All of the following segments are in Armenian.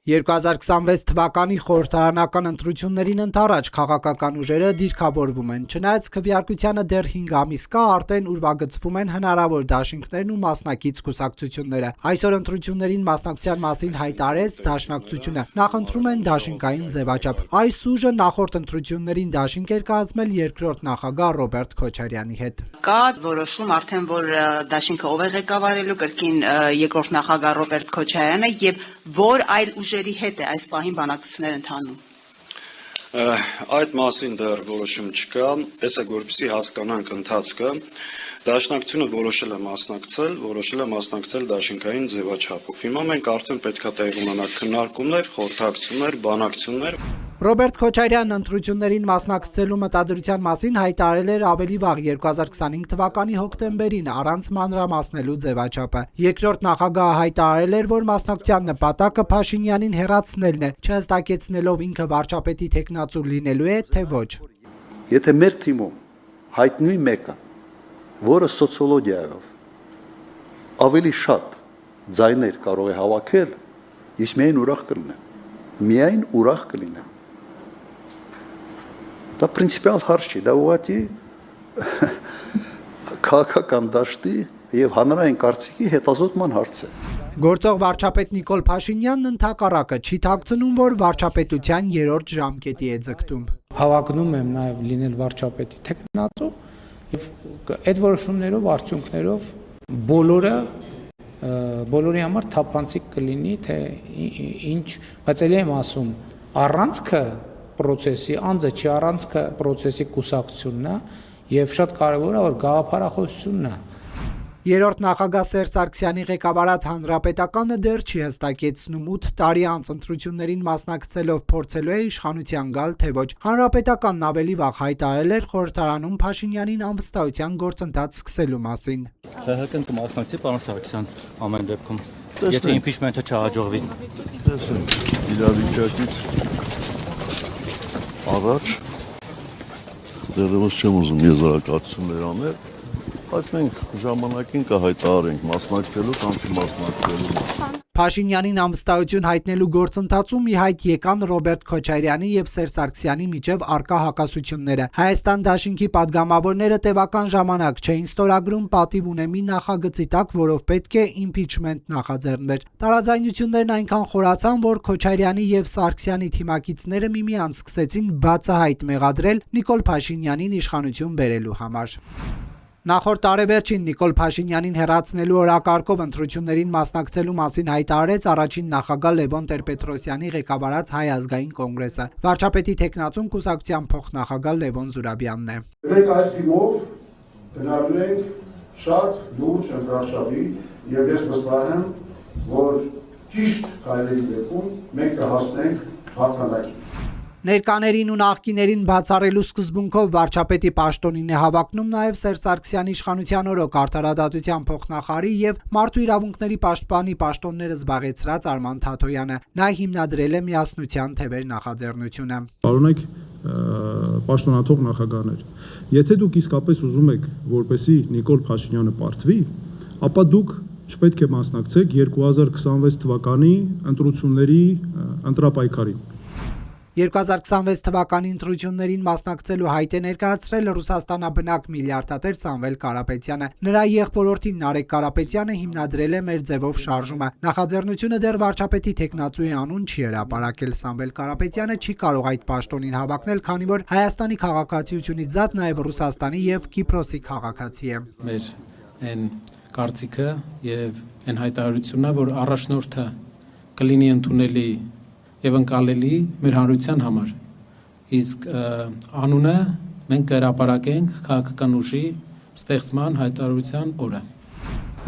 2026 թվականի խորհրդարանական ընտրություններին ընդառաջ քաղաքական ուժերը դիրքավորվում են, չնայած քվեարկությանը դեռ 5 ամիս կա, արդեն ուրվագծվում են հնարավոր դաշինքներն ու մասնակից կուսակցությունները։ Այսօր ընտրություններին մասնակցության մասին հայտարարեց Դաշնակցությունը, նախընտրում են դաշինքային ձևաչափ։ Այս ուժը նախորդ ընտրություններին դաշինք էր կազմել երկրորդ նախագահ Ռոբերտ Քոչարյանի հետ։ Կա որոշում արդեն, որ դաշինքը ով է ղեկավարելու, կրկին երկրորդ նախագահ Ռոբերտ Քոչարյանը եւ որ այլ ուժերի հետ է այս պահին բանակցություններ ընթանում։ Այդ մասին դեռ որոշում չկա, տեսեք, որպեսզի հասկանանք ընթացքը, Դաշնակցությունը որոշել է մասնակցել դաշինքային ձևաչափով։ Հիմա մենք արդեն պետք է տեղի ունենան քննարկումներ, խորհրդակցություններ, բանակցություններ։ Ռոբերտ Քոչարյանն ընտրություններին մասնակցելու մտադրության մասին հայտարարել էր ավելի վաղ 2025 թվականի հոկտեմբերին առանց մանրամասնելու ձևաչափը։ Երկրորդ նախագահը հայտարարել էր, որ մասնակցության նպատակը Փաշինյանին հեռացնելն է, չհստակեցնելով ինքը վարչապետի թեկնածու լինելու է, թե ոչ։ Եթե մեր թիմում հայտնվի մեկը, որը սոցիոլոգիայով ավելի շատ ձայներ կարող է հավաքել, ես միայն ուրախ կլինեմ։ Դա պրինցիպիալ հարց չի, դա ուղղակի քաղաքական դաշտի եւ հանրային կարծիքի հետազոտման հարց է։ Գործող վարչապետ Նիկոլ Փաշինյանն ընդհակառակը չի թաքցնում, որ վարչապետության երրորդ ժամկետի է ձգտում։ Հավակնում եմ նաեւ լինել վարչապետի թեկնածու եւ այդ որոշումներով, արդյունքներով բոլորի համար թափանցիկ կլինի, թե ինչ, բայց ելի եմ ասում, առանցքը պրոցեսի, անձը չի առանցքը պրոցեսի կուսակցությունն է եւ շատ կարեւոր է, որ գաղափարախոսությունն է։ Երրորդ նախագահ Սերժ Սարգսյանի ղեկավարած Հանրապետականը դեռ չի հստակեցնում 8 տարի անց ընտրություններին մասնակցելով փորձելու է իշխանության գալ, թե ոչ։ Հանրապետականն ավելի վաղ հայտարարել էր խորհրդարանում Փաշինյանին անվստահության գործընթաց սկսելու մասին։ ՀՀԿ-ն կմասնակցի, պարոն Սարգսյան, ամեն դեպքում, եթե իմպիչմենթը չհաջողվի։ Տեսնենք, իրավիճակից առաջ դեռևս չեմ ուզում եզրակացություններ անել, բայց մենք ժամանակին կհայտարարենք մասնակցելու կամ չմասնակցելու։ Փաշինյանին անվստահություն հայտնելու գործընթացում ի հայտ եկան Ռոբերտ Քոչարյանի եւ Սերժ Սարգսյանի միջև առկա հակասությունները։ Հայաստան դաշինքի падգամավորները տևական ժամանակ չէին ստորագրում պատիվ ունեմի նախագծի տակ, որով պետք է իմպիչմենտ նախաձեռներ։ Տարաձայնություններն այնքան խորացան, որ Քոչարյանի եւ Սարգսյանի թիմակիցները միմյանց սկսեցին բացահայտ մեղադրել Նիկոլ Փաշինյանին իշխանություն բերելու համար։ Նախորդ տարեվերջին Նիկոլ Փաշինյանին հեռացնելու օրակարգով ընտրություններին մասնակցելու մասին հայտարարեց առաջին նախագահ Լևոն Տեր-Պետրոսյանի ղեկավարած Հայ ազգային կոնգրեսը։ Վարչապետի թեկնածուն կուսակցության փոխնախագահ Լևոն Զուրաբյանն է։ Մենք այդ թիմով գնալու ենք շատ լուրջ ընտրաշավի եւ ես վստահ եմ, որ ճիշտ քայլերի դեպքում մենք կհասնենք հաղթանակի։ Ներկաներին ու նախկիներին բացառելու սկզբունքով վարչապետի պաշտոնին է հավակնում նաև Սերժ Սարգսյանի իշխանության օրոք արդարադատության փոխնախարարի եւ մարդու իրավունքների պաշտպանի պաշտոնները զբաղեցրած Արման Թաթոյանը։ Նա հիմնադրել է Միասնության թևեր նախաձեռնությունը։ Պարոնայք պաշտոնաթող նախագահներ, եթե դուք իսկապես ուզում եք, որպեսզի Նիկոլ Փաշինյանը պարտվի, ապա դուք չպետք է մասնակցեք 2026 թվականի ընտրությունների ընտրապայքարին։ 2026 թվականի ընտրություններին մասնակցելու հայտ է ներկայացրել Ռուսաստանաբնակ միլիարդատեր Սամվել Կարապետյանը։ Նրա եղբորորդին Նարեկ Կարապետյանը հիմնադրել է Մեր ձևով շարժումը։ Նախաձեռնությունը դեռ վարչապետի թեկնածուի անուն չի հրապարակել։ Սամվել Կարապետյանը չի կարող այդ պաշտոնին հավակնել, քանի որ Հայաստանի քաղաքացիությունից զատ նաև Ռուսաստանի եւ Կիպրոսի քաղաքացի է։ Մեր այն կարծիքը եւ այն հայտարարությունն է, որ առաջնորդը կլինի ընդունելի եւ ընկալելի մեր հանրության համար։ Իսկ անունը մենք կհրապարակենք քաղաքական ուժի ստեղծման հայտարարության օրը։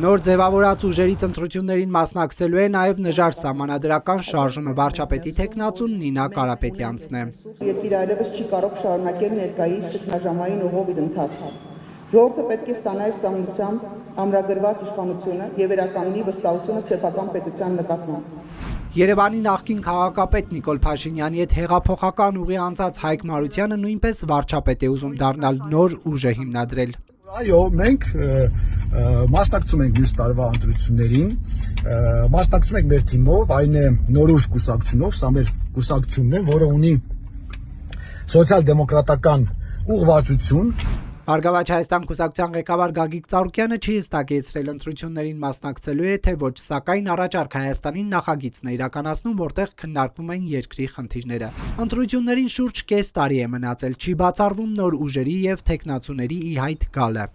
Նոր ձևավորած ուժերից ընտրություններին մասնակցելու է նաև նժար սահմանադրական շարժումը վարչապետի թեկնածուն Նինա Կարապետյանցն է։ Երկիրը այլևս չի կարող շարունակել ներկայիս ճգնաժամային ուղով իր ընթացքը։ Ժողովուրդը պետք է ստանա իր սահմանությամբ ամրագրված իշխանությունը եւ վերականգնի վստահությունը սեփական պետության նկատմամբ։ Երևանի նախկին քաղաքապետ Նիկոլ Փաշինյանի հետ հեղափոխական ուղի անցած Հայկ Մարությանը նույնպես վարչապետ է ուզում դառնալ նոր ուժ է հիմնադրել։ Այո, մենք մասնակցում ենք մյուս տարվա ընտրություններին, մասնակցում ենք մեր թիմով, այն է Նորույշ կուսակցությունով, սա մեր կուսակցությունն է, որը ունի սոցիալ-դեմոկրատական ուղղվածություն։ Բարգավաճ Հայաստան կուսակցության ղեկավար Գագիկ Ծառուկյանը չի հստակեցրել ընտրություններին մասնակցելու է, թե ոչ, սակայն առաջարկ Հայաստանին նախագիծն է իրականացնում, որտեղ քննարկվում են երկրի խնդիրները։ Ընտրություններին շուրջ կես տարի է մնացել, չի բացառվում նոր ուժերի եւ թեկնածուների ի հայտ գալը։